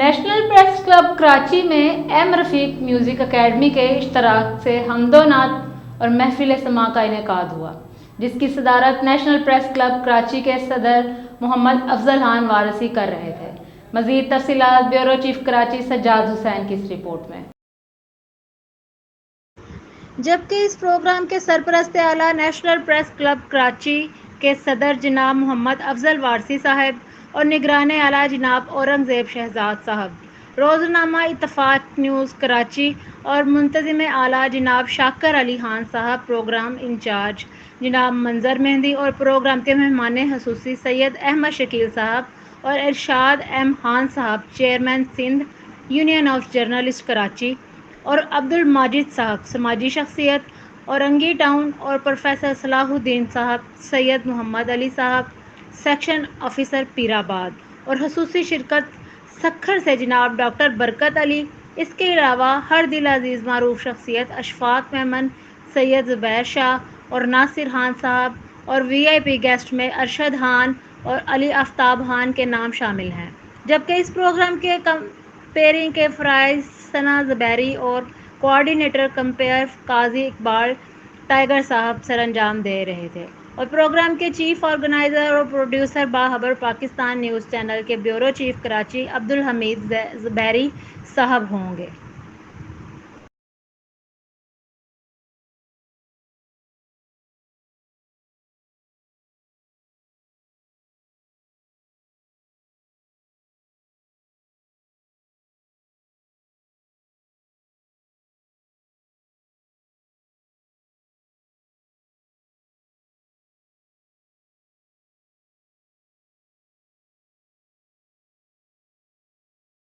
National press club Karachi میں M رفیق music academy کے اشتراک سے حمد و نعت اور محفل سماع کا انعقاد ہوا، جس کی صدارت نیشنل پریس کلب کراچی کے صدر محمد افضل خان وارثی کر رہے تھے۔ مزید تفصیلات بیورو چیف کراچی سجاد حسین کی اس رپورٹ میں۔ جبکہ اس پروگرام کے سرپرست اعلیٰ نیشنل پریس کلب کراچی کے صدر جناب محمد افضل وارثی صاحب اور نگران اعلیٰ جناب اورنگزیب شہزاد صاحب، روزنامہ اتفاق نیوز کراچی اور منتظم اعلیٰ جناب شاکر علی خان صاحب، پروگرام انچارج جناب منظر مہندی اور پروگرام کے مہمان خصوصی سید احمد شکیل صاحب اور ارشاد ایم خان صاحب، chairman Sindh union of journalist Karachi, اور عبدالماجد صاحب، سماجی شخصیت اورنگی ٹاؤن، اور پروفیسر صلاح الدین صاحب، سید محمد علی صاحب، سیکشن آفیسر پیر آباد، اور خصوصی شرکت سکھر سے جناب ڈاکٹر برکت علی۔ اس کے علاوہ ہر دل عزیز معروف شخصیت اشفاق میمن، سید زبیر شاہ اور ناصر خان صاحب، اور وی آئی پی گیسٹ میں ارشد خان اور علی آفتاب خان کے نام شامل ہیں، جبکہ اس پروگرام کے کمپیئرنگ کے فرائض ثنا زبیری اور کوآرڈینیٹر کمپیئر قاضی اقبال ٹائیگر صاحب سر انجام دے رہے تھے، اور پروگرام کے چیف آرگنائزر اور پروڈیوسر باخبر پاکستان نیوز چینل کے بیورو چیف کراچی عبدالحمید زبیری صاحب ہوں گے۔